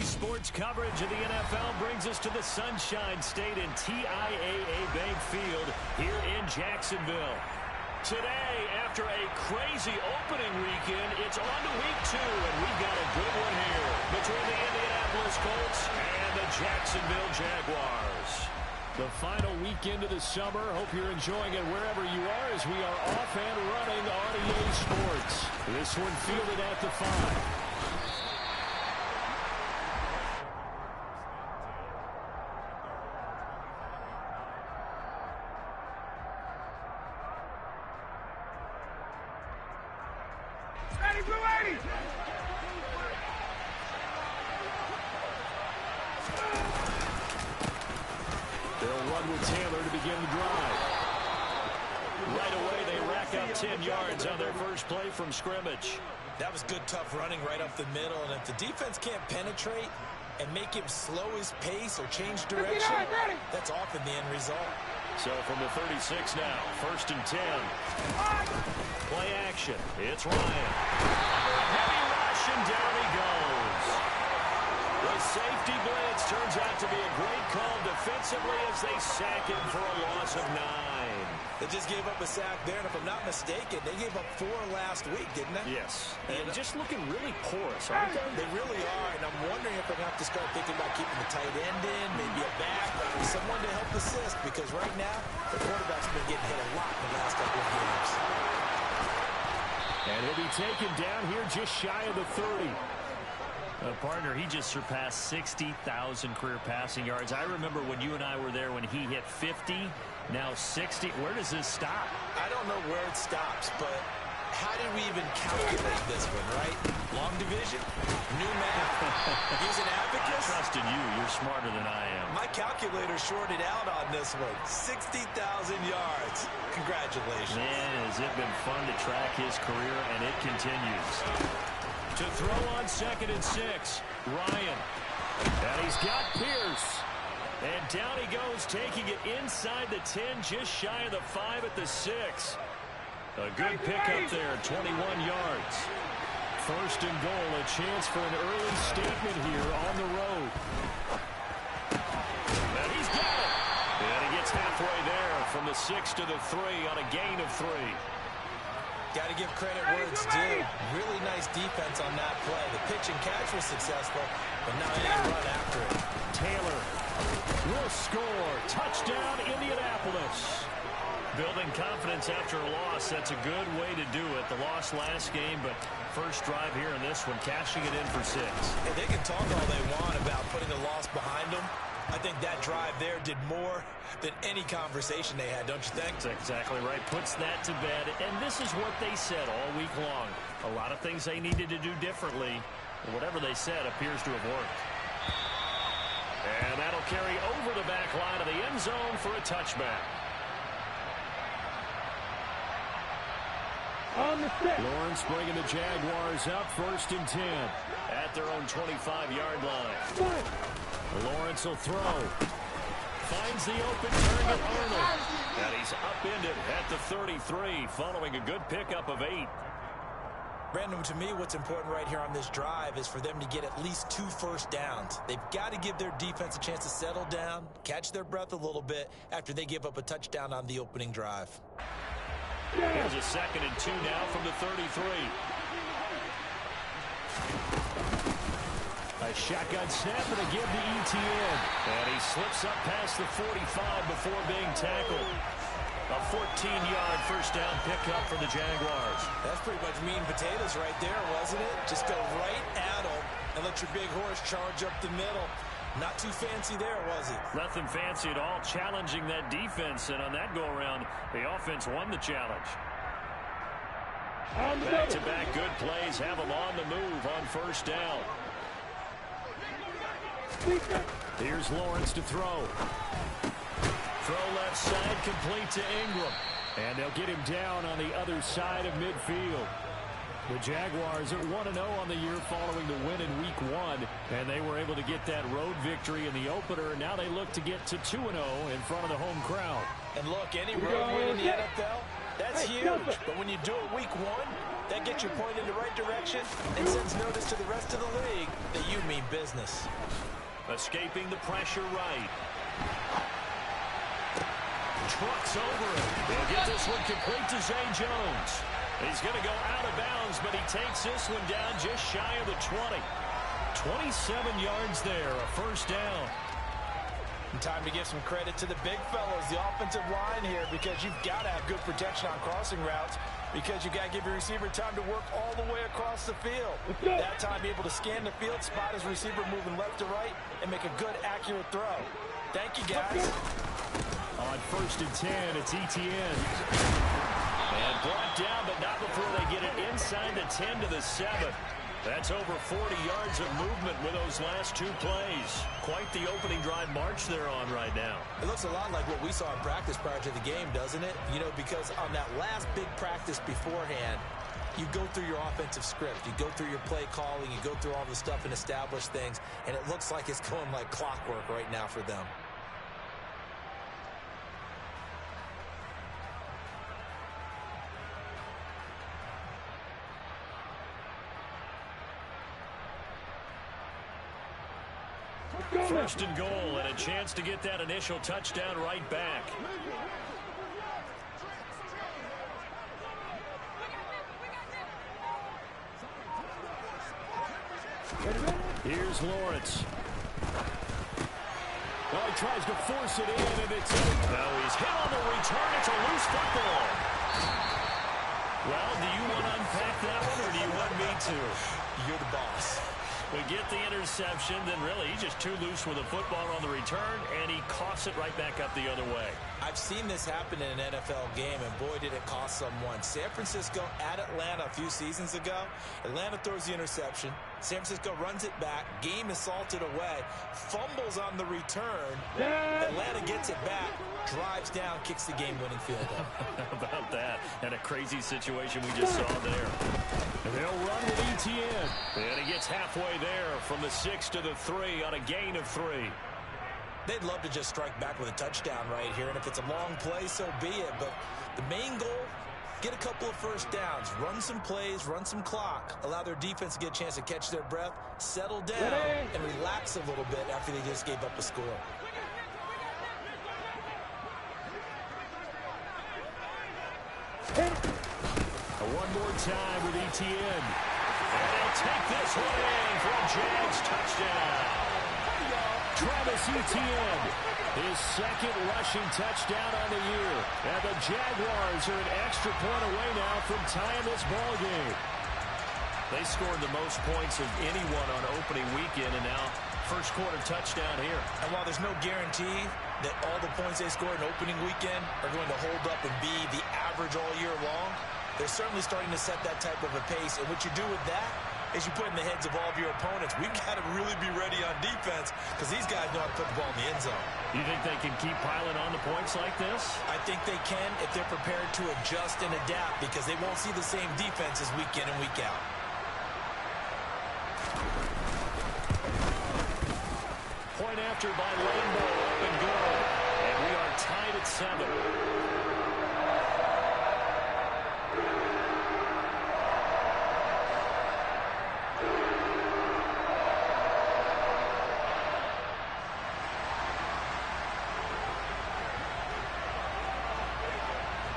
Sports coverage of the NFL brings us to the Sunshine State and TIAA Bank Field here in Jacksonville. Today, after a crazy opening weekend, it's on to week 2, and we've got a good one here between the Indianapolis Colts and the Jacksonville Jaguars. The final weekend of the summer. Hope you're enjoying it wherever you are as we are off and running on EA Sports. This one fielded at the 5. They'll run with Taylor to begin the drive. Right away, they rack up 10 yards on their first play from scrimmage. That was good, tough running right up the middle. And if the defense can't penetrate and make him slow his pace or change direction, that's often the end result. So from the 36 now, 1st and 10. Play action. It's Ryan. Heavy rush, and down he goes. The safety blitz turns out to be a great call defensively as they sack him for a loss of 9. They just gave up a sack there, and if I'm not mistaken, they gave up 4 last week, didn't they? Yes. And just looking really porous, aren't they? They really are, and I'm wondering if they're going to have to start thinking about keeping the tight end in, maybe a back, someone to help assist, because right now, the quarterback's been getting hit a lot in the last couple of games. And he'll be taken down here just shy of the 30. Partner, he just surpassed 60,000 career passing yards. I remember when you and I were there when he hit 50, now 60. Where does this stop? I don't know where it stops, but how did we even calculate this one, right? Long division? New math? Use an abacus? I trust in you. You're smarter than I am. My calculator shorted out on this one. 60,000 yards. Congratulations. Man, has it been fun to track his career, and it continues. To throw on 2nd and 6, Ryan. And he's got Pierce. And down he goes, taking it inside the 10, just shy of the 5 at the 6. A good pickup there, 21 yards. 1st and goal, a chance for an early statement here on the road. And he's got it. And he gets halfway there from the 6 to the 3 on a gain of 3. Got to give credit where it's due. Really nice defense on that play. The pitch and catch was successful, but now they can run after it. Taylor will score. Touchdown, Indianapolis. Building confidence after a loss, that's a good way to do it. The loss last game, but first drive here in this one, cashing it in for 6. And they can talk all they want about putting a loss behind them. I think that drive there did more than any conversation they had, don't you think? That's exactly right. Puts that to bed. And this is what they said all week long. A lot of things they needed to do differently. Whatever they said appears to have worked. And that'll carry over the back line of the end zone for a touchback. Lawrence bringing the Jaguars up 1st and 10 at their own 25-yard line. Lawrence will throw. Finds the open target, Arnold. And he's upended at the 33 following a good pickup of 8. Brandon, to me, what's important right here on this drive is for them to get at least 2 first downs. They've got to give their defense a chance to settle down, catch their breath a little bit after they give up a touchdown on the opening drive. Here's a 2nd and 2 now from the 33. A shotgun snap and a give to ETN. And he slips up past the 45 before being tackled. A 14-yard first down pickup for the Jaguars. That's pretty much meat and potatoes right there, wasn't it? Just go right at them and let your big horse charge up the middle. Not too fancy there, was it? Nothing fancy at all, challenging that defense. And on that go-around, the offense won the challenge. Back-to-back good plays have them on the move on first down. Here's Lawrence to throw. Throw left side, complete to Ingram. And they'll get him down on the other side of midfield. The Jaguars are 1-0 on the year following the win in Week 1. And they were able to get that road victory in the opener. And now they look to get to 2-0 in front of the home crowd. And look, any road win in the NFL, that's huge. But when you do it Week 1, That gets your point in the right direction and sends notice to the rest of the league that you mean business. Escaping the pressure right. Trucks over it. They'll get this one complete to Zay Jones. He's going to go out of bounds, but he takes this one down just shy of the 20. 27 yards there, a first down. And time to give some credit to the big fellows, the offensive line here, because you've got to have good protection on crossing routes, because you've got to give your receiver time to work all the way across the field. That time, be able to scan the field, spot his receiver moving left to right, and make a good, accurate throw. Thank you, guys. On 1st and 10, it's Etienne. And brought down, but not before they get it inside the 10 to the 7. That's over 40 yards of movement with those last 2 plays. Quite the opening drive march they're on right now. It looks a lot like what we saw in practice prior to the game, doesn't it? You know, because on that last big practice beforehand, you go through your offensive script. You go through your play calling. You go through all the stuff and establish things. And it looks like it's going like clockwork right now for them. First and goal, and a chance to get that initial touchdown right back. Here's Lawrence. Well, he tries to force it in, and it's in. Now he's hit on the return. It's a loose football. Well, do you want to unpack that one, or do you want me to? You're the boss. We get the interception, then really he's just too loose with the football on the return, and he coughs it right back up the other way. I've seen this happen in an NFL game, and boy, did it cost someone. San Francisco at Atlanta a few seasons ago. Atlanta throws the interception. San Francisco runs it back. Game is salted away. Fumbles on the return. Atlanta gets it back. Drives down, kicks the game-winning field goal. How about that? And a crazy situation we just saw there. And they'll run with Etienne. And he gets halfway there from the 6 to the 3 on a gain of 3. They'd love to just strike back with a touchdown right here, and if it's a long play, so be it. But the main goal, get a couple of first downs, run some plays, run some clock, allow their defense to get a chance to catch their breath, settle down, and relax a little bit after they just gave up a score. One more time with Etienne. And they'll take this one in for a Jags touchdown. Travis Etienne, his second rushing touchdown on the year. And the Jaguars are an extra point away now from tying this ball game. They scored the most points of anyone on opening weekend, and now first quarter touchdown here. And while there's no guarantee that all the points they score in opening weekend are going to hold up and be the average all year long, they're certainly starting to set that type of a pace. And what you do with that is you put in the heads of all of your opponents, we've got to really be ready on defense because these guys know how to put the ball in the end zone. You think they can keep piling on the points like this? I think they can if they're prepared to adjust and adapt, because they won't see the same defenses week in and week out. Point after by Rainbow, up and goal. And we are tied at 7.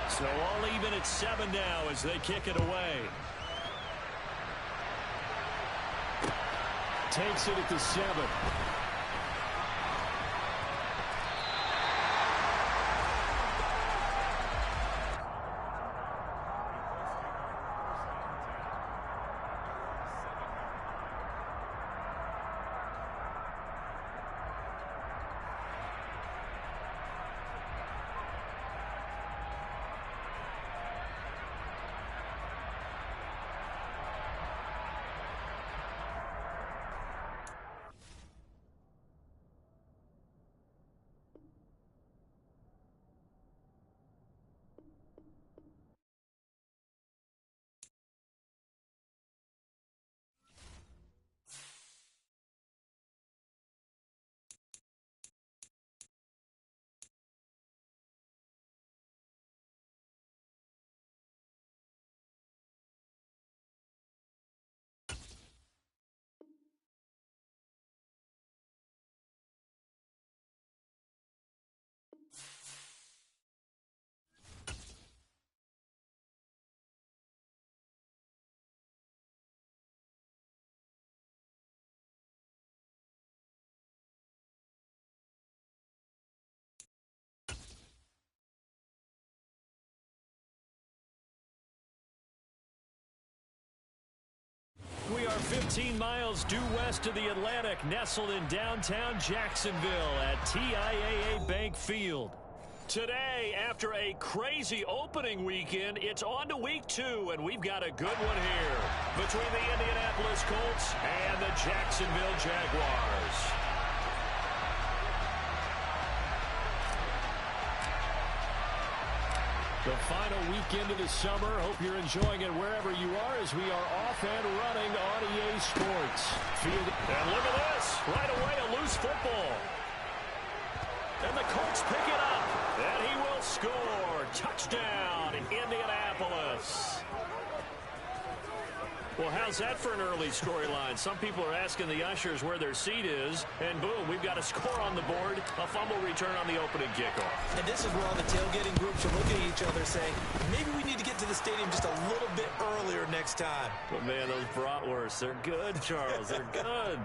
So all even at 7 now as they kick it away. Takes it at the 7. 15 miles due west of the Atlantic, nestled in downtown Jacksonville at TIAA Bank Field. Today, after a crazy opening weekend, it's on to week 2, and we've got a good one here between the Indianapolis Colts and the Jacksonville Jaguars. The final weekend of the summer. Hope you're enjoying it wherever you are as we are off and running on EA Sports. Field. And look at this. Right away, a loose football. And the Colts pick it up. And he will score. Touchdown, Indianapolis. Well, how's that for an early storyline? Some people are asking the ushers where their seat is, and boom, we've got a score on the board, a fumble return on the opening kickoff. And this is where all the tailgating groups are looking at each other saying, maybe we need to get to the stadium just a little bit earlier next time. But man, those bratwursts, they're good, Charles. They're good.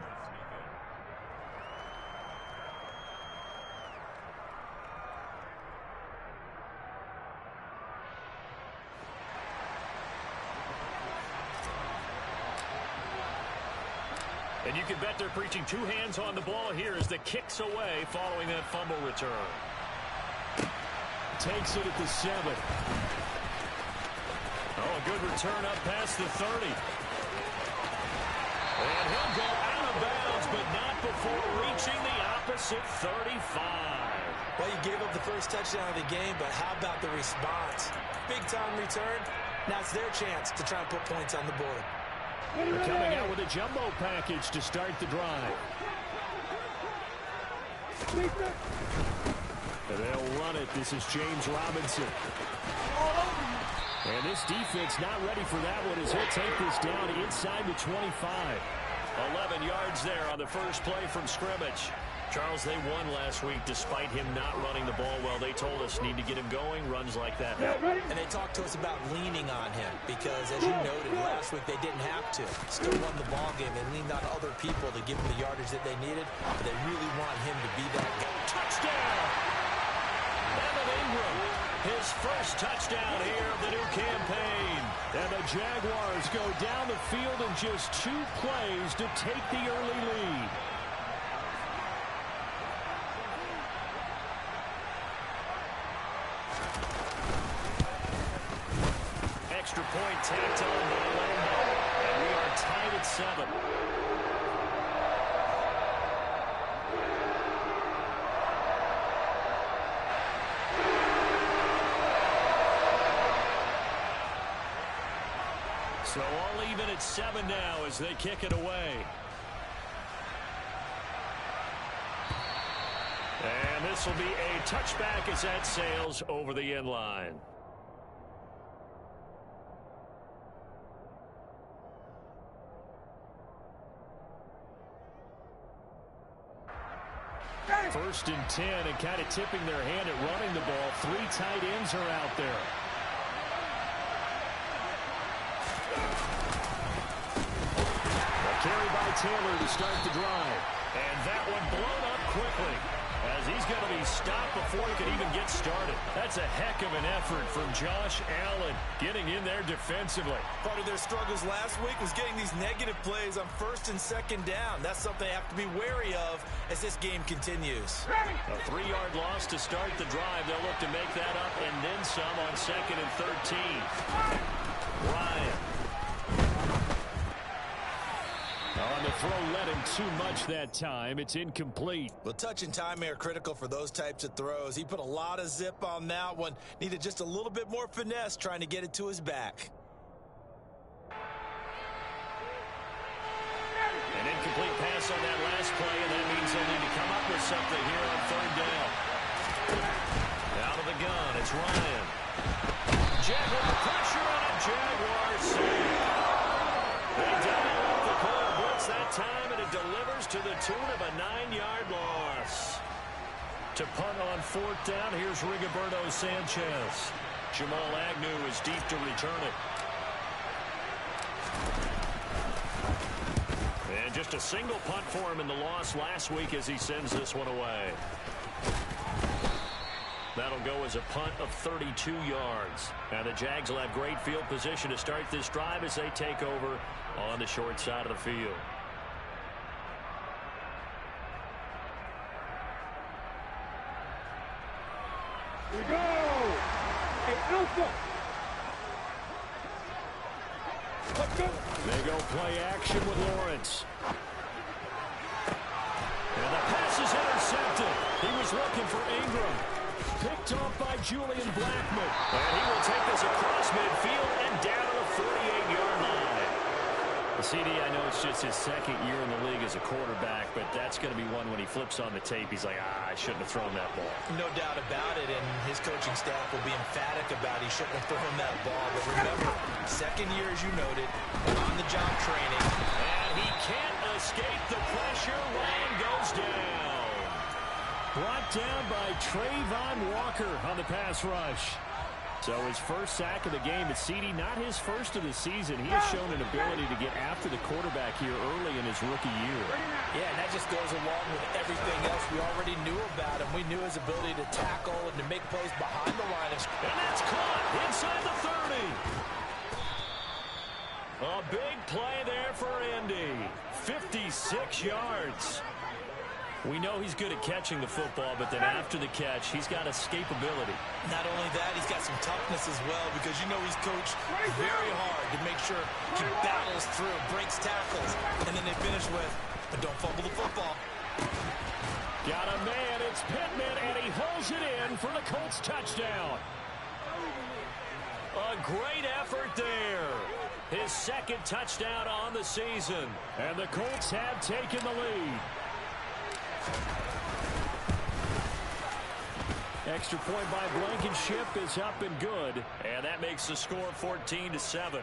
And you can bet they're preaching 2 hands on the ball here as the kick's away following that fumble return. Takes it at the 7. Oh, a good return up past the 30. And he'll go out of bounds, but not before reaching the opposite 35. Well, you gave up the first touchdown of the game, but how about the response? Big-time return. Now it's their chance to try and put points on the board. They're coming out with a jumbo package to start the drive. And they'll run it. This is James Robinson. And this defense not ready for that one as he'll take this down inside the 25. 11 yards there on the first play from scrimmage. Charles, they won last week despite him not running the ball well. They told us need to get him going, runs like that. And they talked to us about leaning on him because, as you noted, last week they didn't have to. Still won the ball game. They leaned on other people to give them the yardage that they needed, but they really want him to be that guy. Touchdown! Evan Ingram, his first touchdown here of the new campaign. And the Jaguars go down the field in just 2 plays to take the early lead. Extra point tacked on by Lambo. And we are tied at 7. So all even at 7 now as they kick it away. And this will be a touchback as that sails over the end line. First and 10, and kind of tipping their hand at running the ball. 3 tight ends are out there. A carry by Taylor to start the drive. And that one blown up quickly as he's going to be stopped before he can even get started. That's a heck of an effort from Josh Allen getting in there defensively. Part of their struggles last week was getting these negative plays on 1st and 2nd down. That's something they have to be wary of as this game continues. A 3-yard loss to start the drive. They'll look to make that up and then some on 2nd and 13. Ryan. On the throw, led him too much that time. It's incomplete. Well, touch and timing are critical for those types of throws. He put a lot of zip on that one. Needed just a little bit more finesse trying to get it to his back. An incomplete pass on that last play, and that means they'll need to come up with something here on 3rd down. Out of the gun, it's Ryan. Jaguar pressure on a Jaguar save. They dial up the Cole blitz that time, and it delivers to the tune of a 9-yard loss. To punt on 4th down, here's Rigoberto Sanchez. Jamal Agnew is deep to return it. And just a single punt for him in the loss last week as he sends this one away. That'll go as a punt of 32 yards. And the Jags will have great field position to start this drive as they take over on the short side of the field. Here we go! Hey, Alpha! Let's go! They go play action with Lawrence. And the pass is intercepted. He was looking for Ingram. Picked off by Julian Blackmon. And he will take this across midfield and down to the 48-yard line. The CD, I know it's just his second year in the league as a quarterback, but that's going to be one when he flips on the tape. He's like, I shouldn't have thrown that ball. No doubt about it, and his coaching staff will be emphatic about he shouldn't have thrown that ball. But remember, second year, as you noted, on-the-job training. And he can't escape the pressure. Ryan goes down. Brought down by Trayvon Walker on the pass rush. So his first sack of the game at CD, not his first of the season. He has shown an ability to get after the quarterback here early in his rookie year. Yeah, and that just goes along with everything else we already knew about him. We knew his ability to tackle and to make plays behind the line of scrimmage. And that's caught inside the 30. A big play there for Indy. 56 yards. We know he's good at catching the football, but then after the catch, he's got escapability. Not only that, he's got some toughness as well, because you know he's coached very hard to make sure he battles through, breaks tackles, and then they finish with, but don't fumble the football. Got a man, it's Pittman, and he holds it in for the Colts touchdown. A great effort there. His second touchdown on the season, and the Colts have taken the lead. Extra point by Blankenship is up and good, and that makes the score 14-7.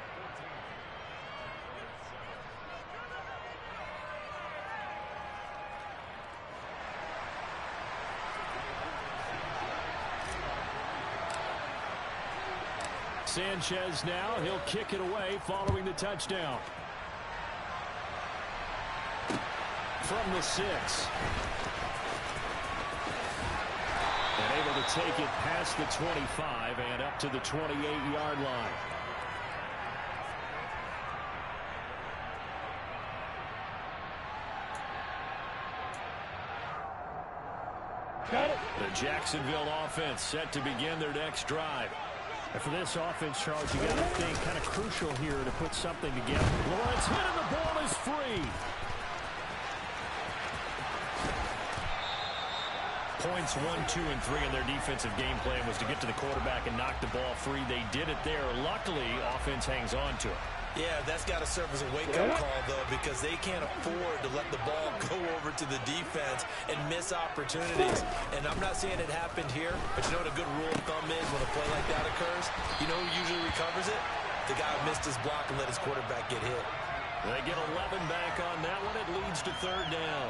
Sanchez now, he'll kick it away following the touchdown. From the 6. And able to take it past the 25 and up to the 28-yard line. Got it. The Jacksonville offense set to begin their next drive. And for this offense, Charles, you got to think kind of crucial here to put something together. Lawrence hit and the ball is free. Points 1, 2, and 3 in their defensive game plan was to get to the quarterback and knock the ball free. They did it there. Luckily, offense hangs on to it. Yeah, that's got to serve as a wake-up call, though, because they can't afford to let the ball go over to the defense and miss opportunities. And I'm not saying it happened here, but you know what a good rule of thumb is when a play like that occurs? You know who usually recovers it? The guy who missed his block and let his quarterback get hit. They get 11 back on that one. It leads to third down.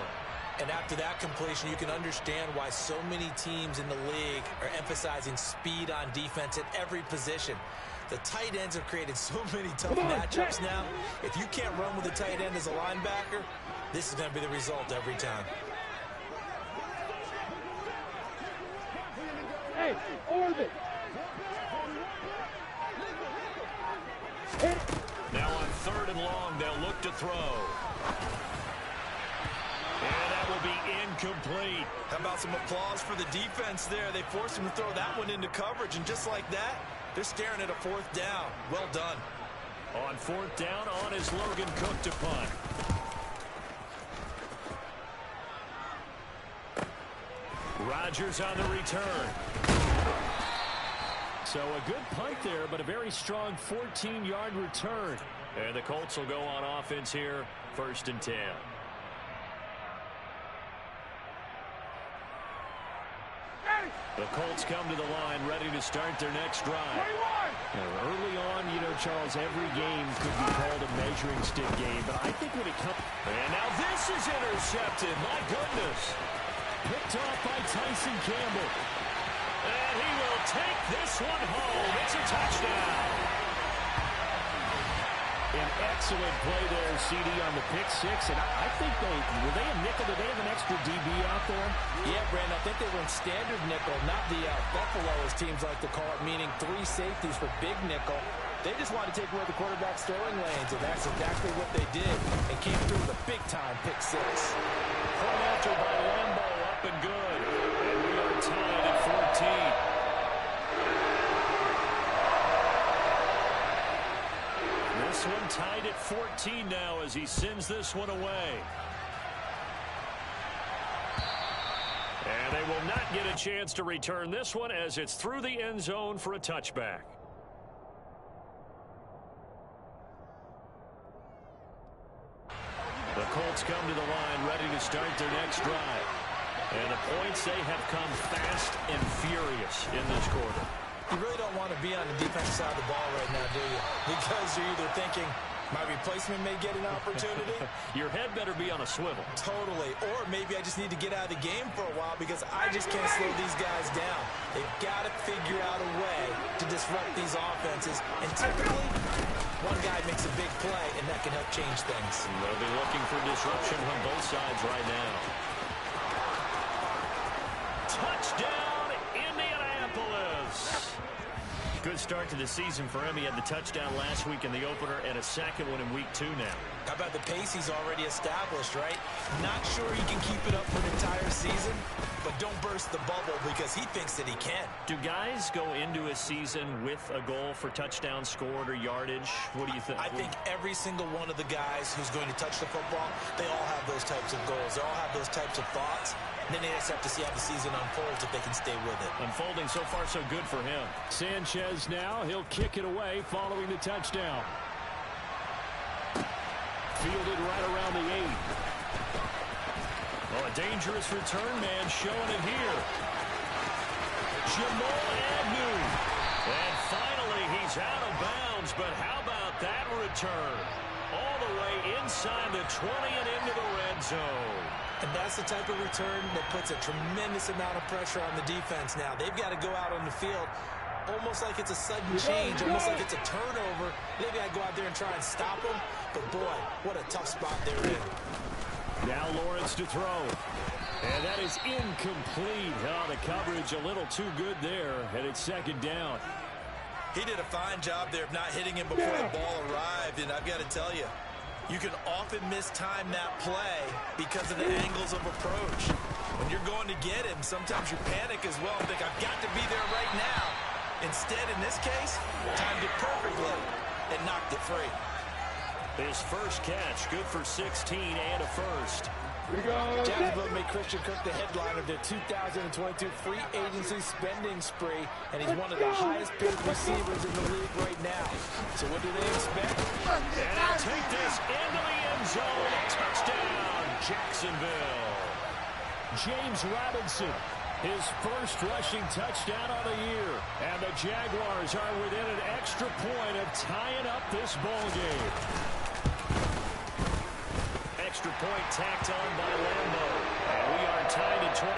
And after that completion, you can understand why so many teams in the league are emphasizing speed on defense at every position. The tight ends have created so many tough matchups now. If you can't run with a tight end as a linebacker, this is going to be the result every time. Hey, orbit. Hit it. Now on third and long, they'll look to throw. And that will be incomplete. How about some applause for the defense there? They forced him to throw that one into coverage, and just like that, they're staring at a fourth down. Well done. On fourth down, on is Logan Cook to punt. Rodgers on the return. So a good punt there, but a very strong 14-yard return. And the Colts will go on offense here, 1st and 10. The Colts come to the line, ready to start their next drive. Now, early on, you know, Charles, every game could be called a measuring stick game, but I think when it comes... And now this is intercepted. My goodness. Picked off by Tyson Campbell. And he will take this one home. It's a touchdown. An excellent play there, CD, on the pick six. And I think were they a nickel? Did they have an extra DB out there? Yeah, Brandon, I think they were in standard nickel, not the Buffalo, as teams like to call it, meaning 3 safeties for big nickel. They just wanted to take away the quarterback's throwing lanes, and that's exactly what they did, and came through with a big-time pick six. Point after by Lambo, up and good. And we are tied at 14. This one tied at 14 now as he sends this one away. And they will not get a chance to return this one as it's through the end zone for a touchback. The Colts come to the line ready to start their next drive. And the points, they have come fast and furious in this quarter. You really don't want to be on the defensive side of the ball right now, do you? Because you're either thinking, my replacement may get an opportunity. Your head better be on a swivel. Totally. Or maybe I just need to get out of the game for a while because I just can't slow these guys down. They've got to figure out a way to disrupt these offenses. And typically, one guy makes a big play, and that can help change things. They'll be looking for disruption on both sides right now. Touchdown, Indianapolis! Good start to the season for him. He had the touchdown last week in the opener and a second one in week 2 now. How about the pace he's already established, right? Not sure he can keep it up for an entire season, but don't burst the bubble because he thinks that he can. Do guys go into a season with a goal for touchdown scored or yardage? What do you think? I think every single one of the guys who's going to touch the football, they all have those types of goals. They all have those types of thoughts. And then they just have to see how the season unfolds if they can stay with it. Unfolding so far so good for him. Sanchez now, he'll kick it away following the touchdown. Fielded right around the 8. Oh, a dangerous return man showing it here. Jamal Agnew. And finally he's out of bounds, but how about that return? All the way inside the 20 and into the red zone. And that's the type of return that puts a tremendous amount of pressure on the defense now. They've got to go out on the field almost like it's a sudden change, almost like it's a turnover. Maybe I go out there and try and stop them, but boy, what a tough spot they're in. Now Lawrence to throw. And that is incomplete. Oh, the coverage a little too good there, and it's second down. He did a fine job there of not hitting him before the ball arrived, and I've got to tell you, you can often mistime that play because of the angles of approach. When you're going to get him, sometimes you panic as well and think, I've got to be there right now. Instead, in this case, timed it perfectly and knocked it free. His first catch, good for 16 and a first. Jacksonville made Christian Kirk the headline of their 2022 free agency spending spree, and he's one of the highest-paid receivers in the league right now. So what do they expect? And he'll take this into the end zone. Touchdown, Jacksonville. James Robinson, his first rushing touchdown of the year. And the Jaguars are within an extra point of tying up this ball game. Extra point tacked on by Lambo. And we are tied at 21.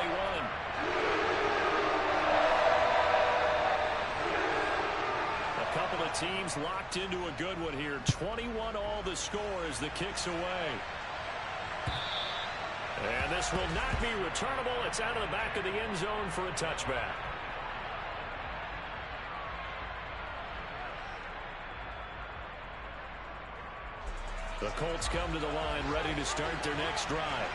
A couple of teams locked into a good one here. 21 all the score as the kick's away. And this will not be returnable. It's out of the back of the end zone for a touchback. The Colts come to the line ready to start their next drive.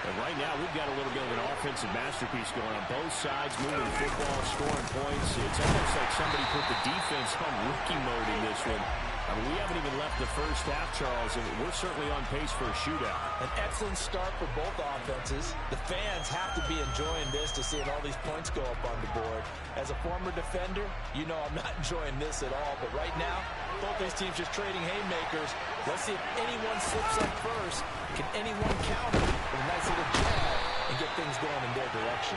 And right now we've got a little bit of an offensive masterpiece going on both sides, moving the football, scoring points. It's almost like somebody put the defense on rookie mode in this one. I mean, we haven't even left the first half, Charles, and we're certainly on pace for a shootout. An excellent start for both offenses. The fans have to be enjoying this to seeing all these points go up on the board. As a former defender, you know I'm not enjoying this at all. But right now, both these teams just trading haymakers. Let's see if anyone slips up first. Can anyone counter with a nice little jab and get things going in their direction?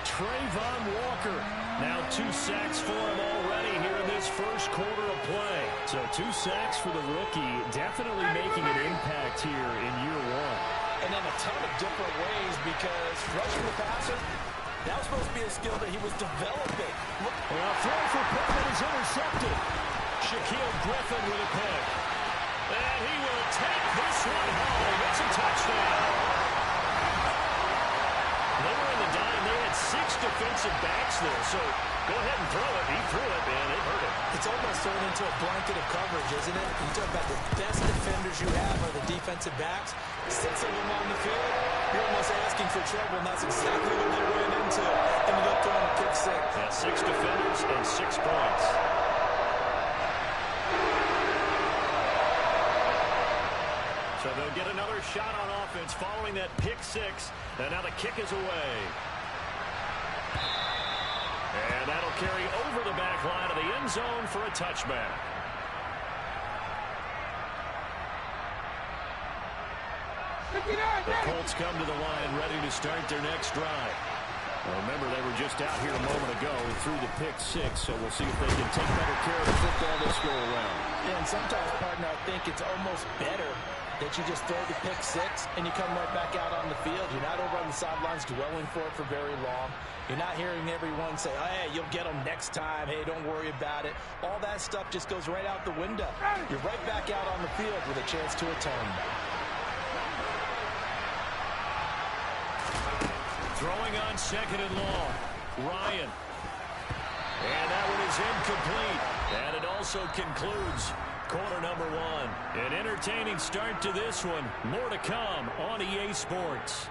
Trayvon Walker, now 2 sacks for him already here in this first quarter of play. So 2 sacks for the rookie, definitely making an impact here in year 1. And in a ton of different ways because rushing the passer, that was supposed to be a skill that he was developing. Well, throw for Pittman is intercepted. Shaquille Griffin with a pick. And he will take this one home. It's a touchdown. They were in the dime. They had 6 defensive backs there, so go ahead and throw it. He threw it, man. It hurt him. It's almost turned into a blanket of coverage, isn't it? You talk about the best defenders you have are the defensive backs. 6 of them on the field, you're almost asking for trouble, and that's exactly what they ran into. Ended up throwing a pick 6. Yeah, 6 defenders and 6 points. So they'll get another shot on offense following that pick 6. And now the kick is away. And that'll carry over the back line of the end zone for a touchback. The Colts come to the line ready to start their next drive. Well, remember, they were just out here a moment ago through the pick 6, so we'll see if they can take better care of the football this go around. Yeah, and sometimes, partner, I think it's almost better that you just throw the pick 6 and you come right back out on the field. You're not over on the sidelines dwelling for it for very long. You're not hearing everyone say, oh, hey, you'll get them next time. Hey, don't worry about it. All that stuff just goes right out the window. You're right back out on the field with a chance to atone. Throwing on 2nd and long. Ryan. And that one is incomplete. And it also concludes quarter number 1. An entertaining start to this one. More to come on EA Sports.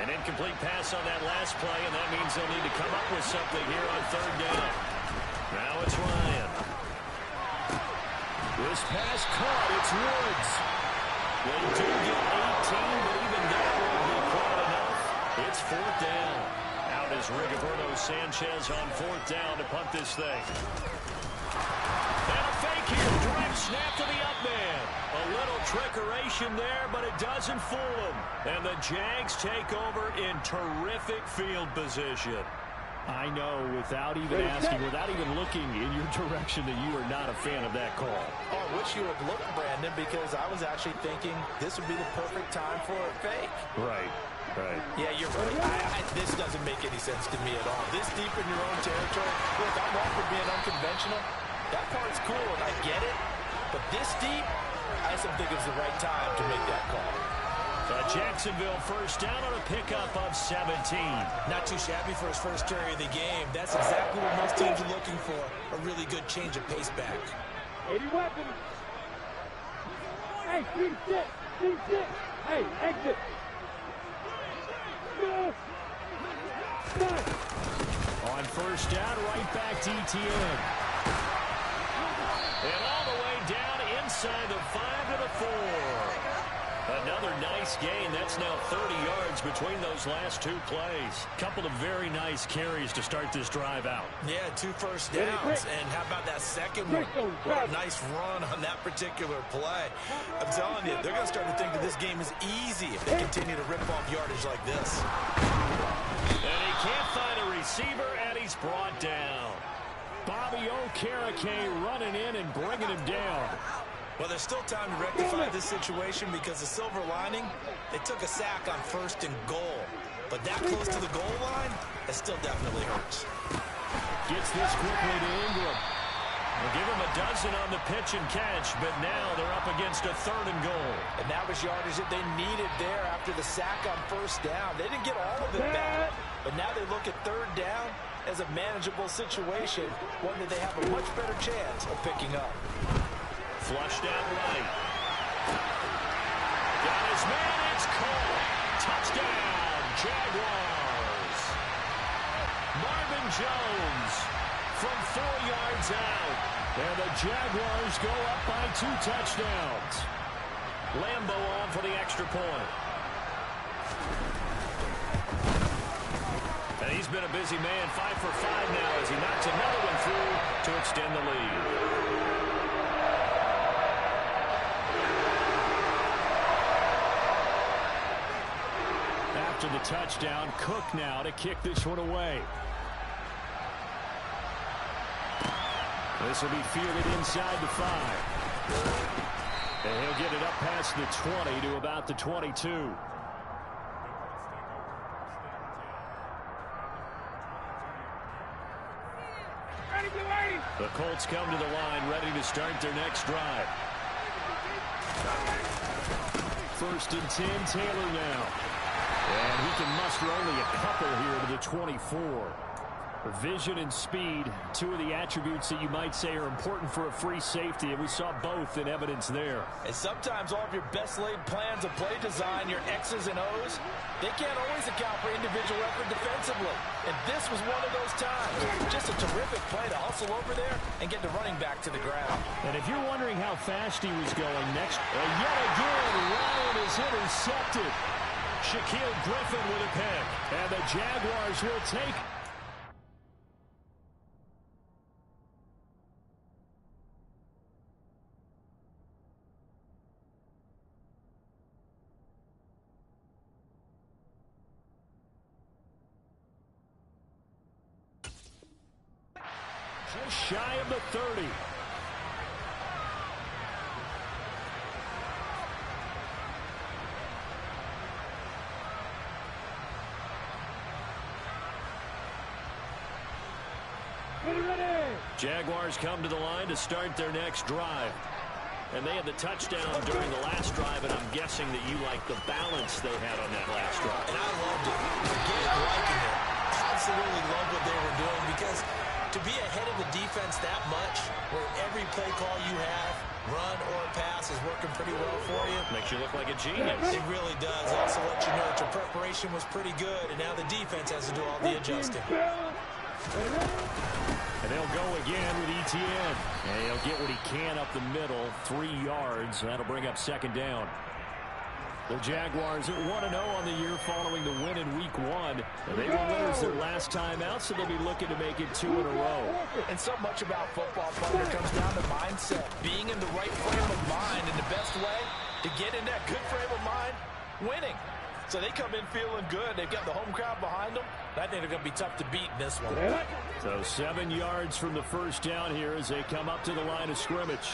An incomplete pass on that last play, and that means they'll need to come up with something here on 3rd down. Now it's Ryan. This pass caught. It's Woods. They do get 18, but even that won't be quite enough. It's 4th down. Out is Rigoberto Sanchez on 4th down to punt this thing. And a fake here. Direct snap to the up man. A little trickeration there, but it doesn't fool them. And the Jags take over in terrific field position. I know, without even asking, without even looking in your direction, that you are not a fan of that call. Oh, I wish you would look, Brandon, because I was actually thinking this would be the perfect time for a fake. Right. Yeah, you're right. This doesn't make any sense to me at all. This deep in your own territory, look, I'm all for being unconventional. That part's cool, and I get it. But this deep, I just don't think it's the right time to make that call. Jacksonville first down on a pickup of 17. Not too shabby for his first carry of the game. That's exactly what most teams are looking for, a really good change of pace back. 80 weapons. Hey, team sit. Hey, exit. On first down, right back to ETN. And all the way down inside the 5 to the 4. Another nice gain. That's now 30 yards between those last 2 plays. Couple of very nice carries to start this drive out. Yeah, 2 first downs. And how about that second one? What a nice run on that particular play. I'm telling you, they're going to start to think that this game is easy if they continue to rip off yardage like this. And he can't find a receiver, and he's brought down. Bobby Okereke running in and bringing him down. Well, there's still time to rectify this situation because the silver lining, they took a sack on 1st and goal. But that close to the goal line, that still definitely hurts. Gets this quickly to Ingram. They'll give him a dozen on the pitch and catch, but now they're up against a 3rd and goal. And that was yardage that they needed there after the sack on 1st down. They didn't get all of it back, but now they look at 3rd down as a manageable situation, one that they have a much better chance of picking up. Flushed out right. Got his man, it's caught. Touchdown, Jaguars. Marvin Jones from 4 yards out. And the Jaguars go up by 2 touchdowns. Lambo on for the extra point. And he's been a busy man, 5 for 5 now as he knocks another one through to extend the lead. After the touchdown, Cook now to kick this one away. This will be fielded inside the 5. And he'll get it up past the 20 to about the 22. The Colts come to the line, ready to start their next drive. First and 10, Taylor now. And he can muster only a couple here to the 24. Vision and speed, two of the attributes that you might say are important for a free safety, and we saw both in evidence there. And sometimes all of your best laid plans of play design, your X's and O's, they can't always account for individual effort defensively. And this was one of those times. Just a terrific play to hustle over there and get the running back to the ground. And if you're wondering how fast he was going next, yet again, Ryan is intercepted. Shaquille Griffin with a pick, and the Jaguars will take. Just shy of the 30. Jaguars come to the line to start their next drive. And they had the touchdown during the last drive, and I'm guessing that you like the balance they had on that last drive. And I loved it. Again, liking it. Absolutely love what they were doing, because to be ahead of the defense that much, where every play call you have, run or pass, is working pretty well for you. Makes you look like a genius. It really does. Also let you know that your preparation was pretty good, and now the defense has to do all the adjusting. And they'll go again with Etienne. And he'll get what he can up the middle, 3 yards. That'll bring up second down. The Jaguars at 1-0 on the year following the win in Week 1. They were winners their last time out, so they'll be looking to make it 2 in a row. And so much about football, partner, comes down to mindset. Being in the right frame of mind, and the best way to get in that good frame of mind, winning. So they come in feeling good. They've got the home crowd behind them. I think they're going to be tough to beat in this one. So 7 yards from the first down here as they come up to the line of scrimmage.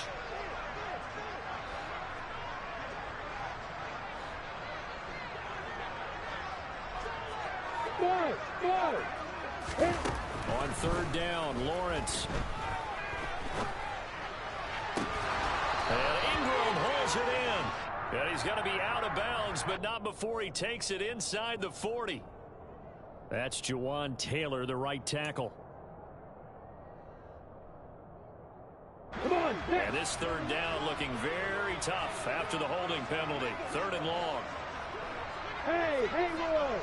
On third down, Lawrence. And Ingram holds it in. And he's going to be out of bounds, but not before he takes it inside the 40. That's Jawan Taylor, the right tackle. And this third down looking very tough after the holding penalty. 3rd and long. Hey, Haywood!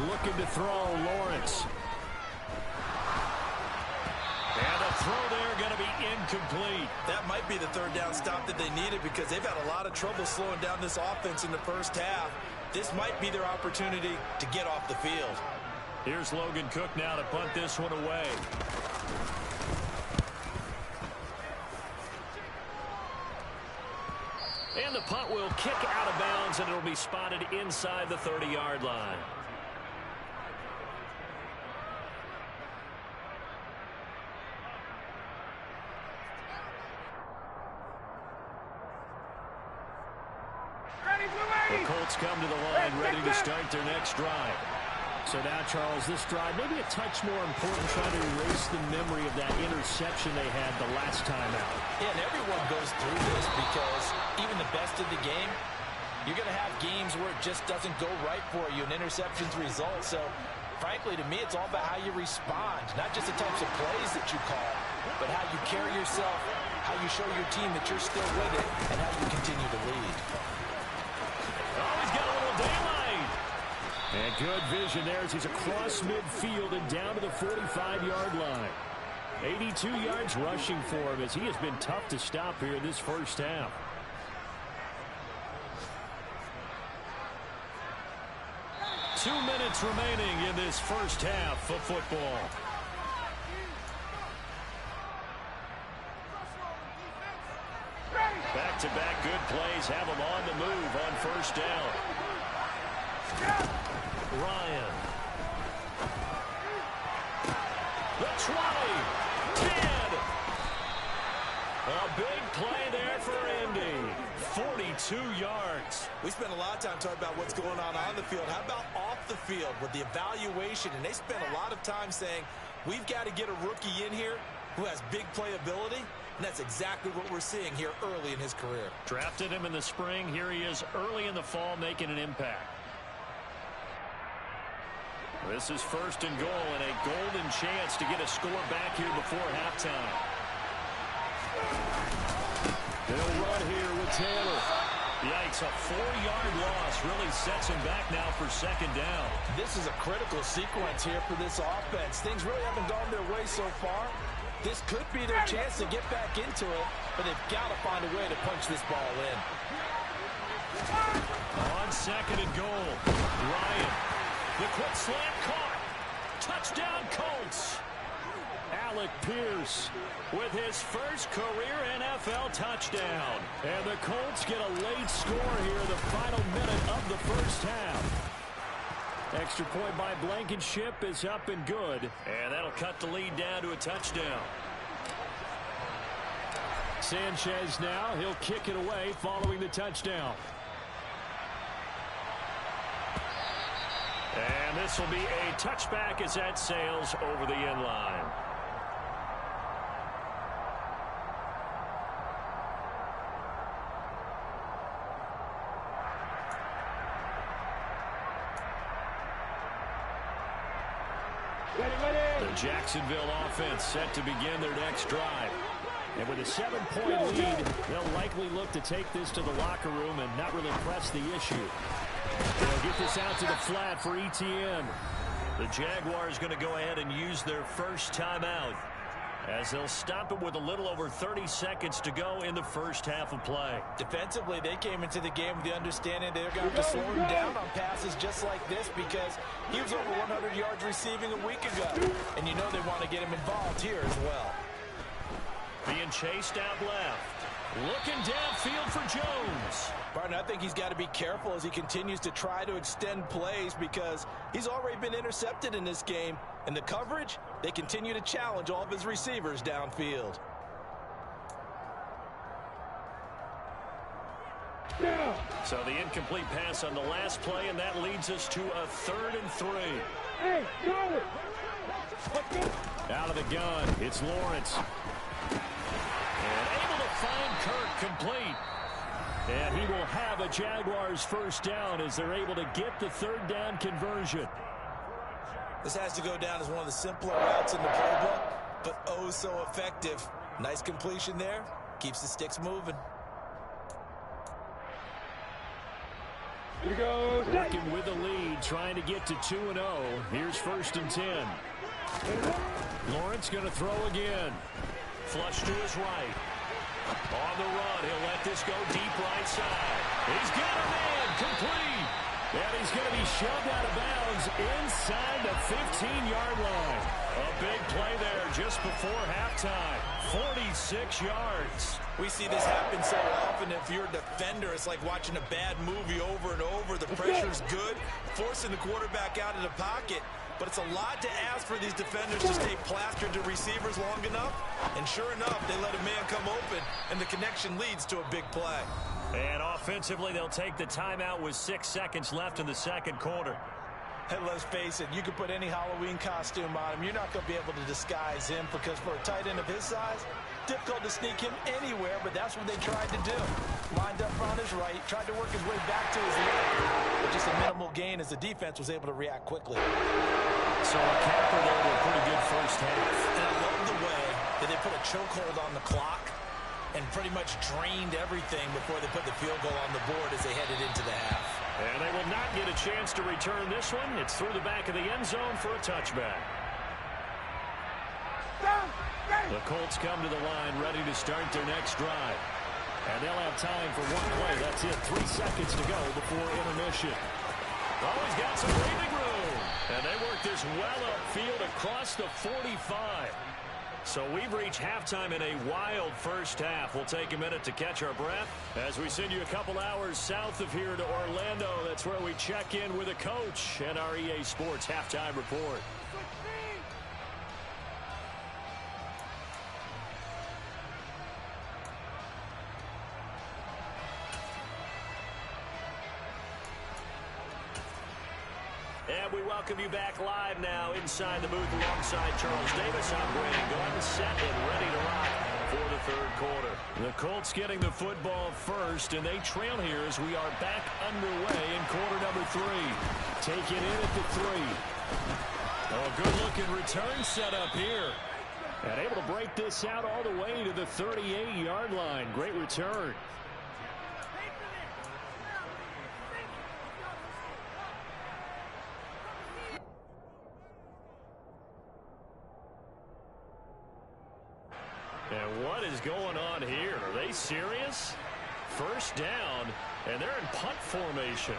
Looking to throw, Lawrence. And the throw there going to be incomplete. That might be the third down stop that they needed, because they've had a lot of trouble slowing down this offense in the first half. This might be their opportunity to get off the field. Here's Logan Cook now to punt this one away. And the punt will kick out of bounds, and it'll be spotted inside the 30-yard line. The Colts come to the line, ready to start their next drive. So now, Charles, this drive maybe a touch more important, trying to erase the memory of that interception they had the last time out. Yeah, and everyone goes through this, because even the best of the game, you're going to have games where it just doesn't go right for you, and interceptions result. So, frankly, to me, it's all about how you respond, not just the types of plays that you call, but how you carry yourself, how you show your team that you're still with it, and how you continue to lead. Oh, he's got a little daylight. And good vision there as he's across midfield and down to the 45-yard line. 82 yards rushing for him, as he has been tough to stop here in this first half. Two minutes remaining in this first half of football. Back-to-back good plays have him on the move on first down. Ryan. The 20. 10. A big play there for Indy. 42 yards. We spent a lot of time talking about what's going on the field. How about off the field with the evaluation? And they spent a lot of time saying, we've got to get a rookie in here who has big playability. And that's exactly what we're seeing here early in his career. Drafted him in the spring. Here he is early in the fall making an impact. This is first and goal and a golden chance to get a score back here before halftime. They'll run here with Taylor. Yikes, a 4-yard loss really sets him back now for second down. This is a critical sequence here for this offense. Things really haven't gone their way so far. This could be their chance to get back into it, but they've got to find a way to punch this ball in. On second and goal, Ryan. The quick slant caught. Touchdown, Colts. Alec Pierce with his first career NFL touchdown. And the Colts get a late score here in the final minute of the first half. Extra point by Blankenship is up and good. And that'll cut the lead down to a touchdown. Sanchez now. He'll kick it away following the touchdown. And this will be a touchback as that sails over the end line. The Jacksonville offense set to begin their next drive. And with a 7-point lead, they'll likely look to take this to the locker room and not really press the issue. They'll get this out to the flat for ETN. The Jaguars going to go ahead and use their first timeout as they'll stop it with a little over 30 seconds to go in the first half of play. Defensively, they came into the game with the understanding they're going to have to slow him down on passes just like this because he was over 100 yards receiving a week ago. And you know they want to get him involved here as well. Being chased out left. Looking downfield for Jones. Barton, I think he's got to be careful as he continues to try to extend plays because he's already been intercepted in this game. And the coverage, they continue to challenge all of his receivers downfield. So the incomplete pass on the last play, and that leads us to a 3rd and 3. Hey, got it. Out of the gun, it's Lawrence. And able to find Kirk complete. And he will have a Jaguars first down as they're able to get the 3rd down conversion. This has to go down as one of the simpler routes in the playbook, but oh so effective. Nice completion there. Keeps the sticks moving. Here we go. Working with the lead, trying to get to 2-0. Here's 1st and 10. Lawrence going to throw again. Flush to his right. On the run, he'll let this go deep right side. He's got a man complete. And he's going to be shoved out of bounds inside the 15-yard line. A big play there just before halftime. 46 yards. We see this happen so often. If you're a defender, it's like watching a bad movie over and over. The pressure's good, forcing the quarterback out of the pocket. But it's a lot to ask for these defenders to stay plastered to receivers long enough. And sure enough, they let a man come open, and the connection leads to a big play. And offensively, they'll take the timeout with 6 seconds left in the second quarter. And let's face it, you can put any Halloween costume on him. You're not going to be able to disguise him because for a tight end of his size, difficult to sneak him anywhere, but that's what they tried to do. Lined up on his right, tried to work his way back to his left, but just a minimal gain as the defense was able to react quickly. So a capper there with a pretty good first half. And I love the way that they put a chokehold on the clock and pretty much drained everything before they put the field goal on the board as they headed into the half. And they will not get a chance to return this one. It's through the back of the end zone for a touchback. The Colts come to the line ready to start their next drive. And they'll have time for one play. That's it. 3 seconds to go before intermission. Oh, he's got some breathing room. And they work this well upfield across the 45. So we've reached halftime in a wild first half. We'll take a minute to catch our breath as we send you a couple hours south of here to Orlando. That's where we check in with a coach and our EA Sports halftime report. And we welcome you back live now inside the booth alongside Charles Davis. I'm Brandon Gordon, set and ready to rock for the third quarter. The Colts getting the football first, and they trail here as we are back underway in quarter number 3. Taken in at the 3. Oh, good-looking return set up here. And able to break this out all the way to the 38-yard line. Great return. And what is going on here? Are they serious? First down, and they're in punt formation.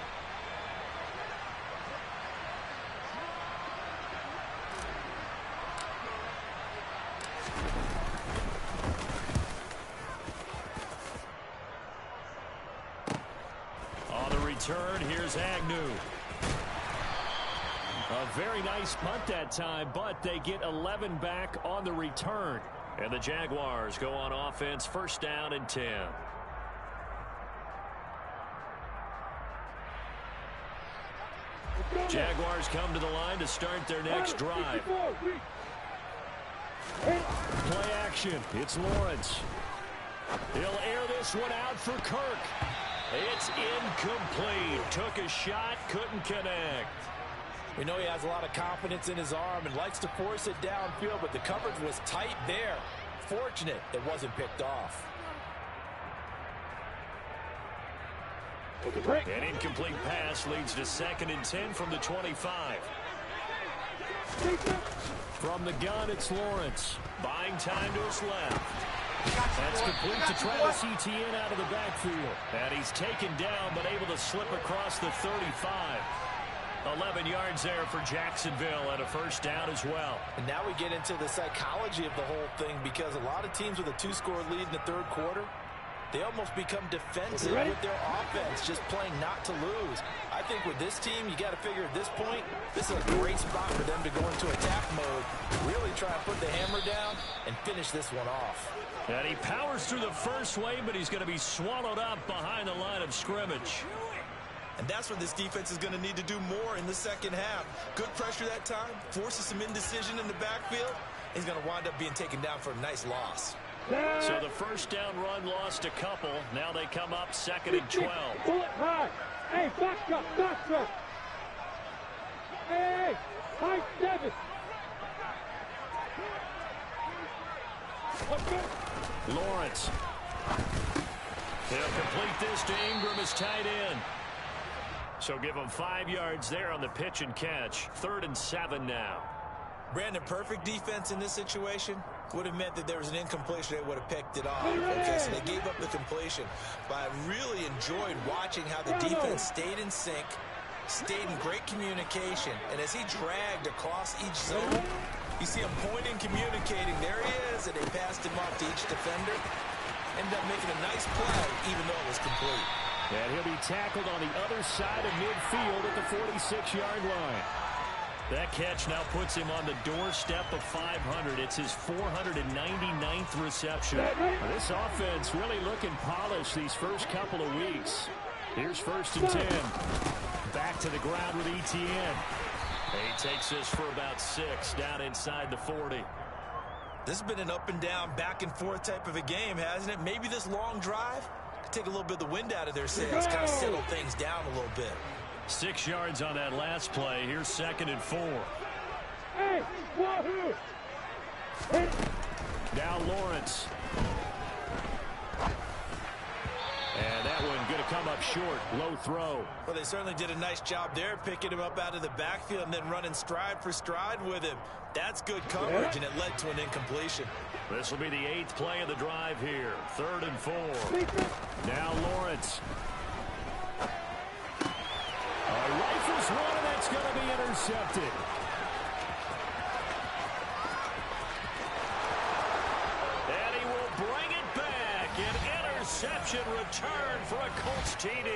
On the return, here's Agnew. A very nice punt that time, but they get 11 back on the return. And the Jaguars go on offense, first down and 10. Jaguars come to the line to start their next drive. Play action. It's Lawrence. He'll air this one out for Kirk. It's incomplete. Took a shot, couldn't connect. We know he has a lot of confidence in his arm and likes to force it downfield, but the coverage was tight there. Fortunate it wasn't picked off. An incomplete pass leads to 2nd and 10 from the 25. From the gun, it's Lawrence. Buying time to his left. That's complete to Travis Etienne out of the backfield. And he's taken down, but able to slip across the 35. 11 yards there for Jacksonville and a first down as well. And now we get into the psychology of the whole thing, because a lot of teams with a 2-score lead in the third quarter, they almost become defensive with their offense, just playing not to lose. I think with this team, you got to figure at this point, this is a great spot for them to go into attack mode, really try to put the hammer down and finish this one off. And he powers through the first wave, but he's going to be swallowed up behind the line of scrimmage. And that's where this defense is going to need to do more in the second half. Good pressure that time, forces some indecision in the backfield. He's going to wind up being taken down for a nice loss. So the first down run lost a couple. Now they come up 2nd and 12. Pull it high. Hey, back up, back up. Hey, high 7. Lawrence. They'll complete this to Ingram as tight end. So give them 5 yards there on the pitch and catch. 3rd and 7 now. Brandon, perfect defense in this situation would have meant that there was an incompletion. They would have picked it off. Okay, so they gave up the completion. But I really enjoyed watching how the defense stayed in sync, stayed in great communication. And as he dragged across each zone, you see him pointing, communicating. There he is, and they passed him off to each defender. Ended up making a nice play, even though it was complete. And he'll be tackled on the other side of midfield at the 46-yard line. That catch now puts him on the doorstep of 500. It's his 499th reception. This offense really looking polished these first couple of weeks. Here's 1st and 10. Back to the ground with Etienne. He takes this for about 6 down inside the 40. This has been an up and down, back and forth type of a game, hasn't it? Maybe this long drive could take a little bit of the wind out of their sails, kind of settle things down a little bit. 6 yards on that last play. Here's 2nd and 4. Hey, wahoo! Hey. Now Lawrence. And that one going to come up short. Low throw. Well, they certainly did a nice job there, picking him up out of the backfield and then running stride for stride with him. That's good coverage, and it led to an incompletion. This will be the 8th play of the drive here. 3rd and 4. Now Lawrence. Rifles one, and that's going to be intercepted. And he will bring it back. An interception return for a Colts TD.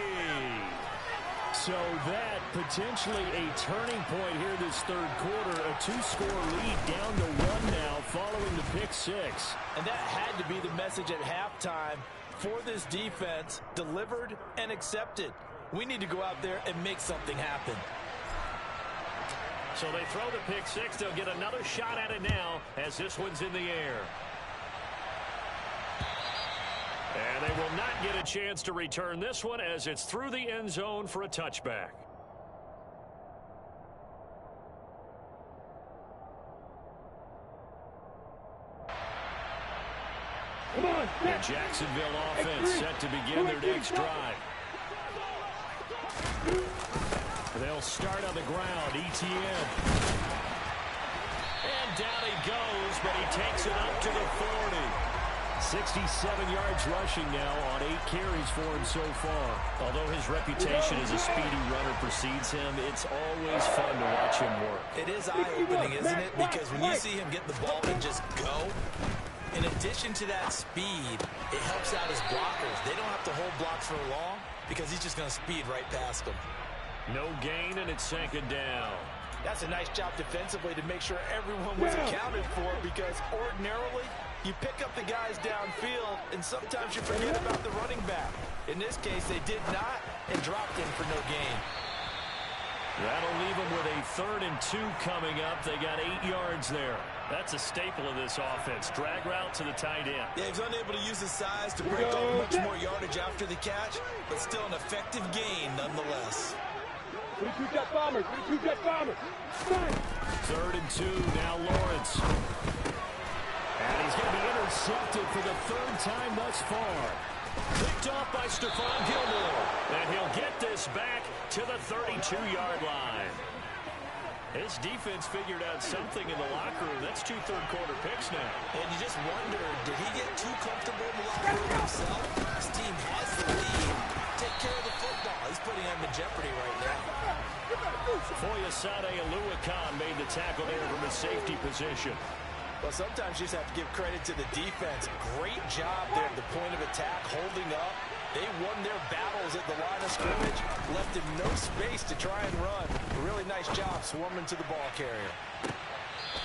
So that potentially a turning point here this third quarter. A 2-score lead down to 1 now following the pick 6. And that had to be the message at halftime for this defense. Delivered and accepted. We need to go out there and make something happen. So they throw the pick six. They'll get another shot at it now as this one's in the air. And they will not get a chance to return this one as it's through the end zone for a touchback. Come on, The Jacksonville offense set to begin their next drive. They'll start on the ground. ETN. And down he goes, but he takes it up to the 40. 67 yards rushing now on 8 carries for him so far. Although his reputation as a speedy runner precedes him, it's always fun to watch him work. It is eye-opening, isn't it? Because when you see him get the ball and just go, in addition to that speed, it helps out his blockers. They don't have to hold blocks for long because he's just going to speed right past them. No gain, and it's second down. That's a nice job defensively to make sure everyone was accounted for, because ordinarily you pick up the guys downfield and sometimes you forget about the running back. In this case, they did not and dropped him for no gain. That'll leave them with a 3rd and 2 coming up. They got 8 yards there. That's a staple of this offense. Drag route to the tight end. Yeah, he's unable to use his size to break off much more yardage after the catch, but still an effective gain nonetheless. 22 jet bombers, 22 jet bombers. 3rd and 2, now Lawrence. And he's going to be intercepted for the 3rd time thus far. Picked off by Stephon Gilmore. And he'll get this back to the 32-yard line. His defense figured out something in the locker room. That's 2 third-quarter picks now. And you just wonder, did he get too comfortable in the locker room himself? His team has the lead. Take care of the football. He's putting him in jeopardy right now. Foyesade Aluakan made the tackle there from a safety position. Well, sometimes you just have to give credit to the defense. Great job there at the point of attack, holding up. They won their battles at the line of scrimmage, left him no space to try and run. A really nice job swarming to the ball carrier.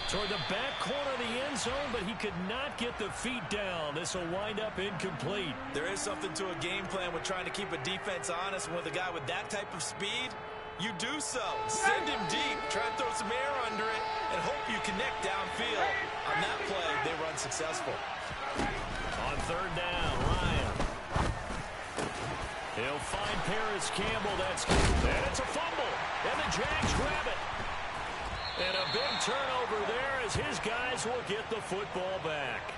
Toward the back corner of the end zone, but he could not get the feet down. This will wind up incomplete. There is something to a game plan with trying to keep a defense honest. With a guy with that type of speed, you do so. Send him deep, try and throw some air under it, and hope you connect downfield. On that play, they run successful. On 3rd down, Ryan. He'll find Paris Campbell. That's good. And it's a fumble. And the Jags grab it. And a big turnover there as his guys will get the football back.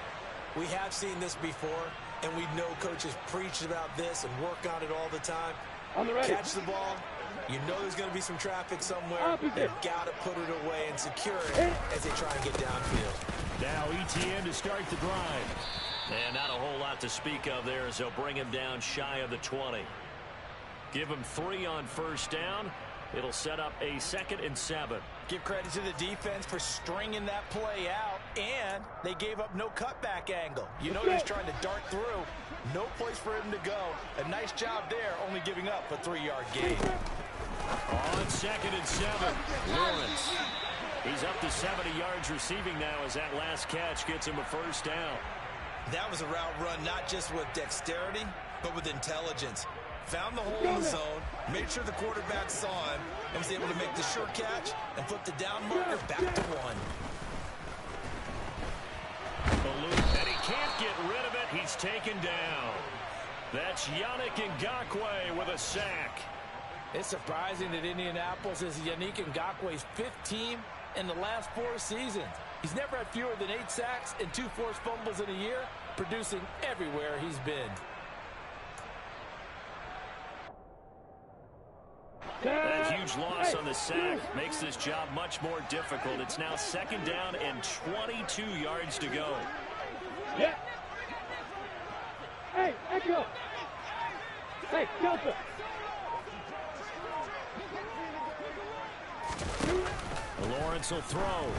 We have seen this before, and we know coaches preach about this and work on it all the time. Catch the ball. You know there's going to be some traffic somewhere. They've got to put it away and secure it as they try and get downfield. Now ETN to start the drive. And not a whole lot to speak of there as they'll bring him down shy of the 20. Give him 3 on 1st down. It'll set up a 2nd and 7. Give credit to the defense for stringing that play out, and they gave up no cutback angle. You know he's trying to dart through. No place for him to go. A nice job there, only giving up a 3-yard gain. On 2nd and 7, Lawrence. He's up to 70 yards receiving now as that last catch gets him a 1st down. That was a route run not just with dexterity, but with intelligence. Found the hole in the zone, made sure the quarterback saw him, and was able to make the sure catch and flip the down marker back to 1. And he can't get rid of it. He's taken down. That's Yannick Ngakoue with a sack. It's surprising that Indianapolis is Yannick Ngakoue's 5th team in the last 4 seasons. He's never had fewer than 8 sacks and 2 forced fumbles in a year, producing everywhere he's been. That huge loss on the sack makes this job much more difficult. It's now 2nd down and 22 yards to go. Yeah. Hey, Echo. Hey, Delta. Lawrence will throw.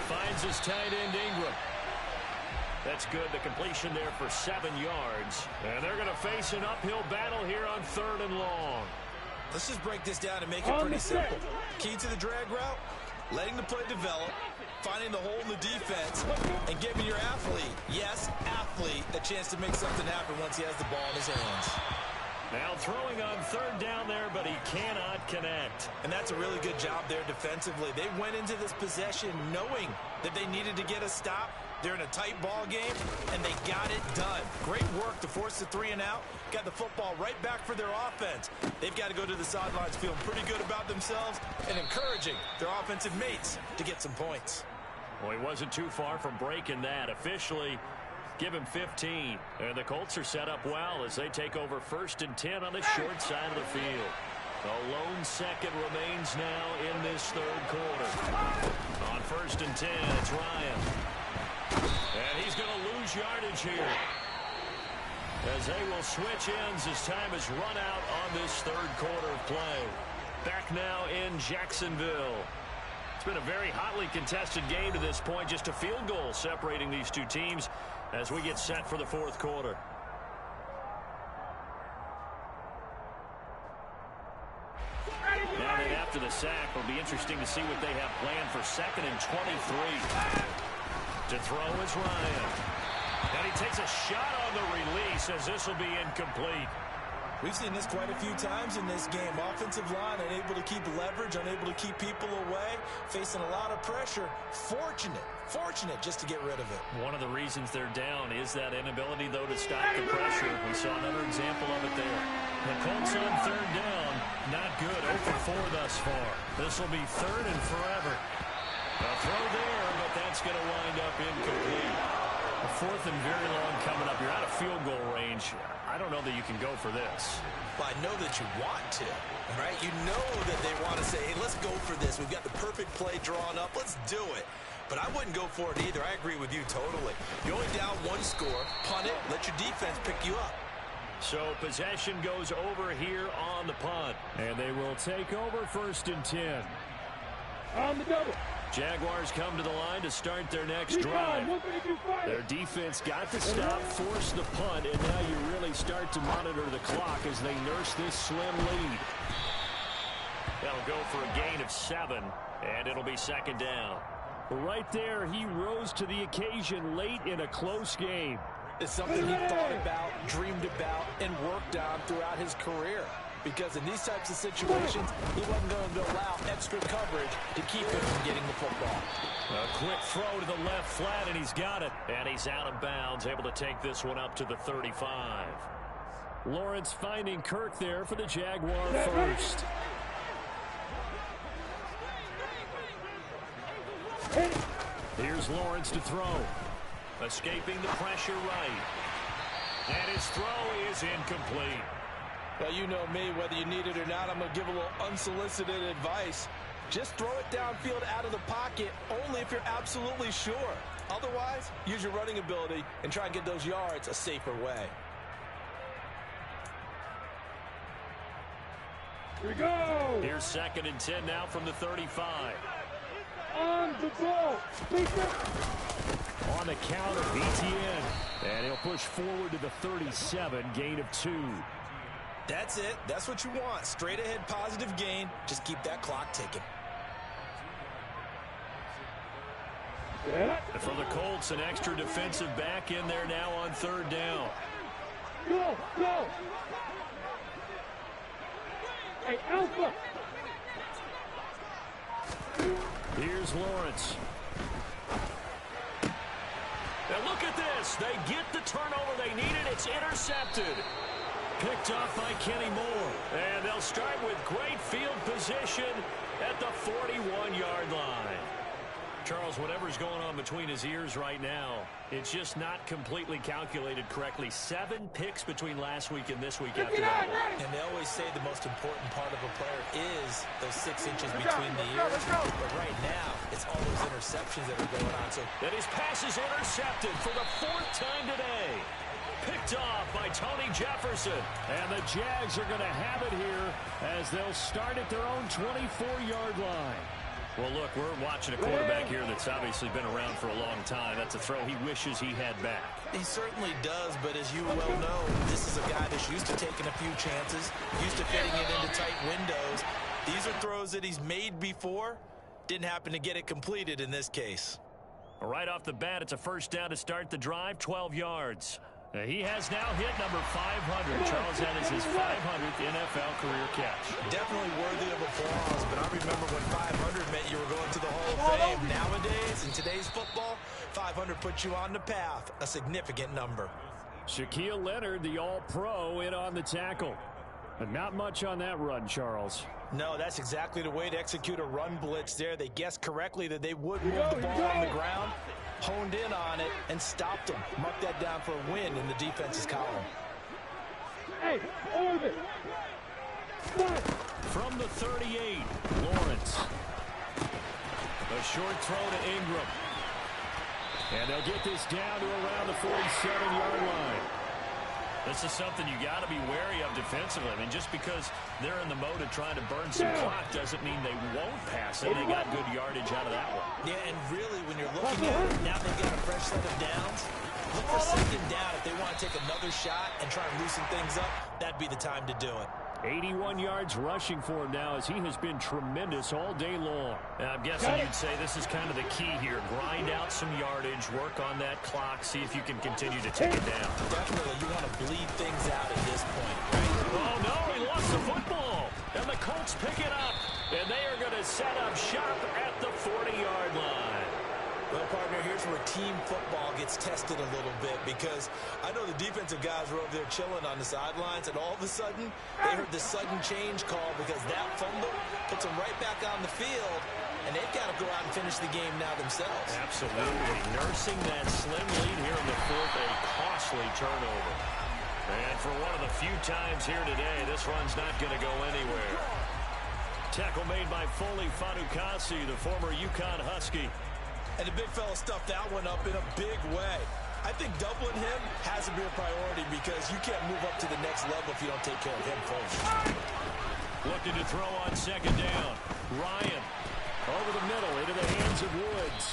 Finds his tight end Ingram. That's good. The completion there for 7 yards. And they're going to face an uphill battle here on 3rd and long. Let's just break this down and make it pretty simple. Key to the drag route, letting the play develop, finding the hole in the defense, and giving your athlete, yes, athlete, a chance to make something happen once he has the ball in his hands. Now throwing on third down there, but he cannot connect. And that's a really good job there defensively. They went into this possession knowing that they needed to get a stop. They're in a tight ball game, and they got it done. Great work to force the 3 and out. Got the football right back for their offense. They've got to go to the sidelines feeling pretty good about themselves and encouraging their offensive mates to get some points. Well, he wasn't too far from breaking that. Officially, give him 15. And the Colts are set up well as they take over 1st and 10 on the short side of the field. The lone second remains now in this third quarter. On 1st and 10, it's Ryan. And he's going to lose yardage here, as they will switch ends as time has run out on this third quarter of play. Back now in Jacksonville. It's been a very hotly contested game to this point. Just a field goal separating these two teams as we get set for the fourth quarter. Now that after the sack, it'll be interesting to see what they have planned for 2nd and 23. To throw is Ryan. And he takes a shot on the release as this will be incomplete. We've seen this quite a few times in this game. Offensive line unable to keep leverage, unable to keep people away, facing a lot of pressure. Fortunate just to get rid of it. One of the reasons they're down is that inability, though, to stop the pressure. We saw another example of it there. The Colts on third down, not good. 0 for 4 thus far. This will be 3rd and forever. A throw there, but that's going to wind up incomplete. A 4th and very long coming up. You're out of field goal range. I don't know that you can go for this. Well, I know that you want to, right? You know that they want to say, hey, let's go for this. We've got the perfect play drawn up. Let's do it. But I wouldn't go for it either. I agree with you totally. You're only down 1 score. Punt it. Let your defense pick you up. So possession goes over here on the punt. And they will take over 1st and 10. On the double. Jaguars come to the line to start their next drive. Their defense got the stop, force the punt, and now you really start to monitor the clock as they nurse this slim lead. They'll go for a gain of 7, and it'll be 2nd down. Right there, he rose to the occasion late in a close game. It's something he thought about, dreamed about, and worked on throughout his career. Because in these types of situations, he wasn't going to allow extra coverage to keep him from getting the football. A quick throw to the left flat, and he's got it. And he's out of bounds, able to take this one up to the 35. Lawrence finding Kirk there for the Jaguar first. Here's Lawrence to throw. Escaping the pressure right. And his throw is incomplete. Well, you know me, whether you need it or not, I'm going to give a little unsolicited advice. Just throw it downfield out of the pocket only if you're absolutely sure. Otherwise, use your running ability and try and get those yards a safer way. Here we go. Here's 2nd and 10 now from the 35. On the ball. On the count of ETN. And he'll push forward to the 37, gain of 2. That's it. That's what you want. Straight ahead positive gain. Just keep that clock ticking. And for the Colts, an extra defensive back in there now on 3rd down. Go. Hey, Alpha. Here's Lawrence. Now look at this. They get the turnover they needed. It's intercepted. Picked off by Kenny Moore. And they'll start with great field position at the 41-yard line. Charles, whatever's going on between his ears right now, it's just not completely calculated correctly. 7 picks between last week and this week after that one. And they always say the most important part of a player is those 6 inches between the ears. But right now, it's all those interceptions that are going on. And his pass is intercepted for the 4th time today. Picked off by Tony Jefferson. And the Jags are going to have it here as they'll start at their own 24-yard line. Well, look, we're watching a quarterback here that's obviously been around for a long time. That's a throw he wishes he had back. He certainly does, but as you well know, this is a guy that's used to taking a few chances, used to fitting it into tight windows. These are throws that he's made before. Didn't happen to get it completed in this case. Right off the bat, it's a 1st down to start the drive, 12 yards. He has now hit number 500. Charles, that is his 500th NFL career catch. Definitely worthy of applause, but I remember when 500 meant you were going to the Hall of Fame. Nowadays, in today's football, 500 puts you on the path, a significant number. Shaquille Leonard, the All-Pro, in on the tackle. But not much on that run, Charles. No, that's exactly the way to execute a run blitz there. They guessed correctly that they would move the ball on the ground, honed in on it, and stopped them. Mark that down for a win in the defense's column. Hey, orbit. From the 38, Lawrence. A short throw to Ingram. And they'll get this down to around the 47-yard line. This is something you got to be wary of defensively. I mean, just because they're in the mode of trying to burn some clock doesn't mean they won't pass it. They got good yardage out of that one. Yeah, and really, when you're looking at it, now they've got a fresh set of downs. Look for second down. If they want to take another shot and try and loosen things up, that'd be the time to do it. 81 yards rushing for him now as he has been tremendous all day long. I'm guessing you'd say this is kind of the key here. Grind out some yardage, work on that clock, see if you can continue to take it down. Definitely, you want to bleed things out at this point, right? Oh, no, he lost the football. And the Colts pick it up. And they are going to set up shop at the 40-yard line. Well, partner, here's where team football gets tested a little bit because I know the defensive guys were over there chilling on the sidelines, and all of a sudden, they heard the sudden change call because that fumble puts them right back on the field, and they've got to go out and finish the game now themselves. Absolutely. Nursing that slim lead here in the fourth, a costly turnover. And for one of the few times here today, this run's not going to go anywhere. Tackle made by Foley Fatukasi, the former UConn Husky. And the big fella stuffed that one up in a big way. I think doubling him has to be a priority because you can't move up to the next level if you don't take care of him first. Looking to throw on second down. Ryan over the middle into the hands of Woods.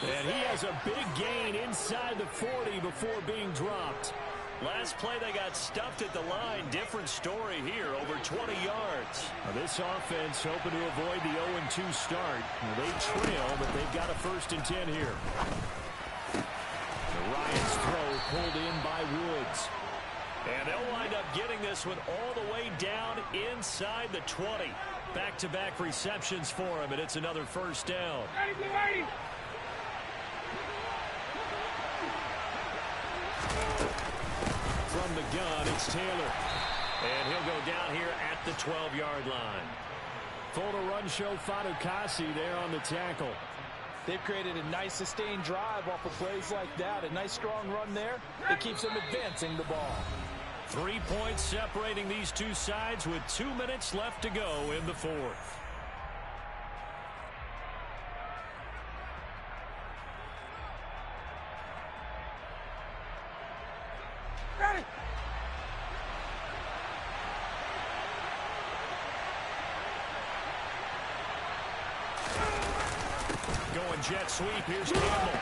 And he has a big gain inside the 40 before being dropped. Last play they got stuffed at the line. Different story here, over 20 yards. Now this offense hoping to avoid the 0-2 start. They trail, but they've got a 1st and 10 here. Ryan's throw pulled in by Woods. And they'll wind up getting this one all the way down inside the 20. Back-to-back receptions for him, and it's another 1st down. From the gun, it's Taylor. And he'll go down here at the 12-yard line. Full to run show Fatukasi there on the tackle. They've created a nice sustained drive off of plays like that. A nice strong run there that keeps them advancing the ball. 3 points separating these two sides with 2 minutes left to go in the fourth. Going jet sweep. Here's Campbell.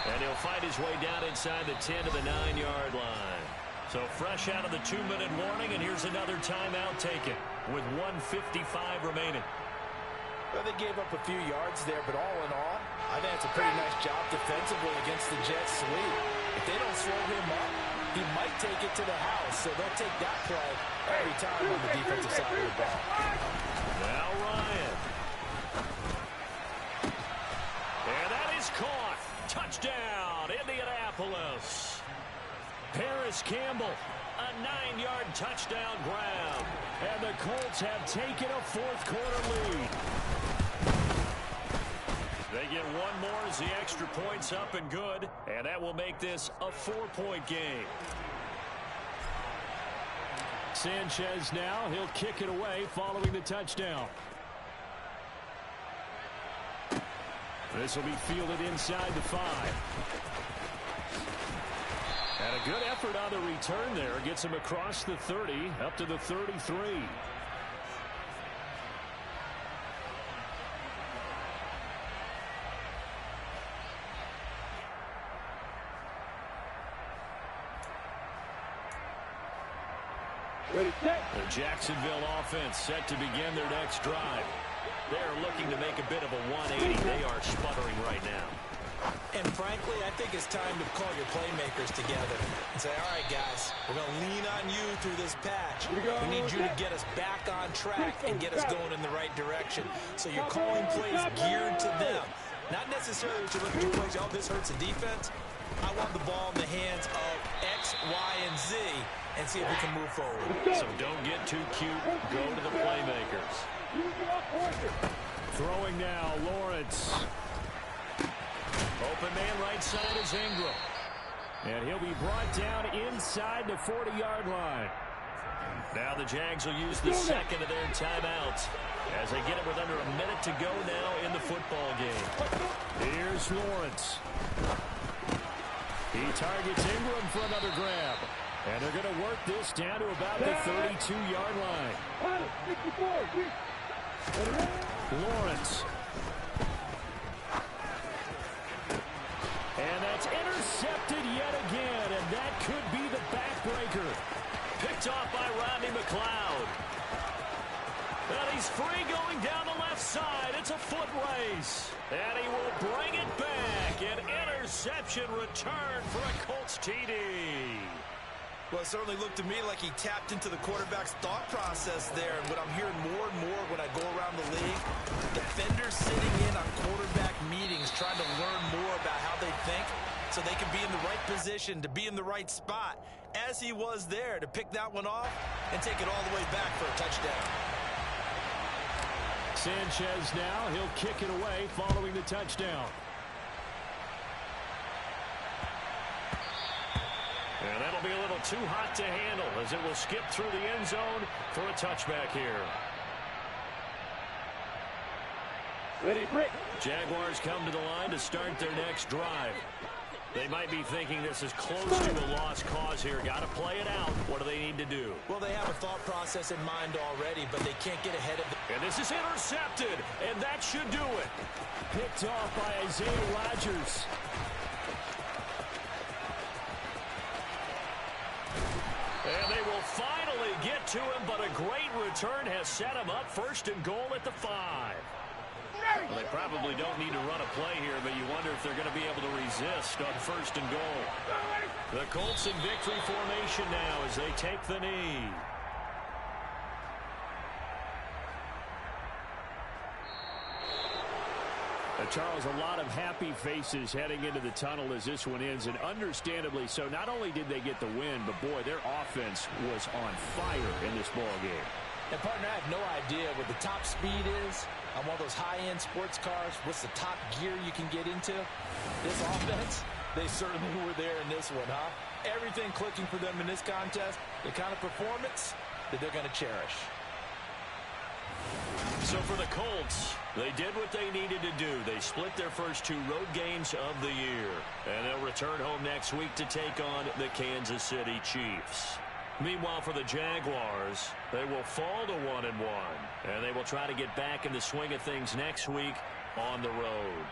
And he'll fight his way down inside the 10 to the 9-yard line. So fresh out of the 2-minute warning, and here's another timeout taken with 1:55 remaining. Well, they gave up a few yards there, but all in all, I think it's a pretty nice job defensively against the jet sweep. If they don't slow him up, he might take it to the house, so they'll take that play every time on the defensive side of the ball. Now Ryan. And that is caught. Touchdown, Indianapolis. Paris Campbell, a 9-yard touchdown grab. And the Colts have taken a fourth-quarter lead. They get one more as the extra point's up and good. And that will make this a 4-point game. Sanchez now, he'll kick it away following the touchdown. This will be fielded inside the 5. And a good effort on the return there. Gets him across the 30, up to the 33. Ready, set. The Jacksonville offense set to begin their next drive. They're looking to make a bit of a 180. They are sputtering right now. And frankly, I think it's time to call your playmakers together and say, all right, guys, we're going to lean on you through this patch. We need you to get us back on track and get us going in the right direction. So you're calling plays geared to them. Not necessarily that you look at your plays, oh, this hurts the defense. I want the ball in the hands of X, Y, and Z and see if we can move forward. So don't get too cute. Go to the playmakers. Throwing now, Lawrence. Open man right side is Ingram. And he'll be brought down inside the 40-yard line. Now the Jags will use the second of their timeouts as they get it with under a minute to go now in the football game. Here's Lawrence. He targets Ingram for another grab. And they're going to work this down to about the 32-yard line. Lawrence. And that's intercepted yet again, and that could be the backbreaker. Picked off by Rodney McLeod. And he's free going down the left side. It's a foot race. And he will bring it back. An interception return for a Colts TD. Well, it certainly looked to me like he tapped into the quarterback's thought process there. And what I'm hearing more and more when I go around the league, defenders sitting in on quarterback meetings trying to learn more about how they think so they can be in the right position, to be in the right spot, as he was there, to pick that one off and take it all the way back for a touchdown. Sanchez now, he'll kick it away following the touchdown. And that'll be a little too hot to handle as it will skip through the end zone for a touchback here. Ready, break. Jaguars come to the line to start their next drive. They might be thinking this is close to a lost cause here. Got to play it out. What do they need to do? Well, they have a thought process in mind already, but they can't get ahead of it. And this is intercepted, and that should do it. Picked off by Isaiah Rodgers. And they will finally get to him, but a great return has set him up first and goal at the 5. Well, they probably don't need to run a play here, but you wonder if they're going to be able to resist on first and goal. The Colts in victory formation now as they take the knee. Charles, a lot of happy faces heading into the tunnel as this one ends, and understandably so. Not only did they get the win, but boy, their offense was on fire in this ball game. And partner, I have no idea what the top speed is on one of those high-end sports cars. What's the top gear you can get into? This offense, they certainly were there in this one, huh? Everything clicking for them in this contest, the kind of performance that they're going to cherish. So for the Colts, they did what they needed to do. They split their first 2 road games of the year. And they'll return home next week to take on the Kansas City Chiefs. Meanwhile, for the Jaguars, they will fall to 1-1. And they will try to get back in the swing of things next week on the road.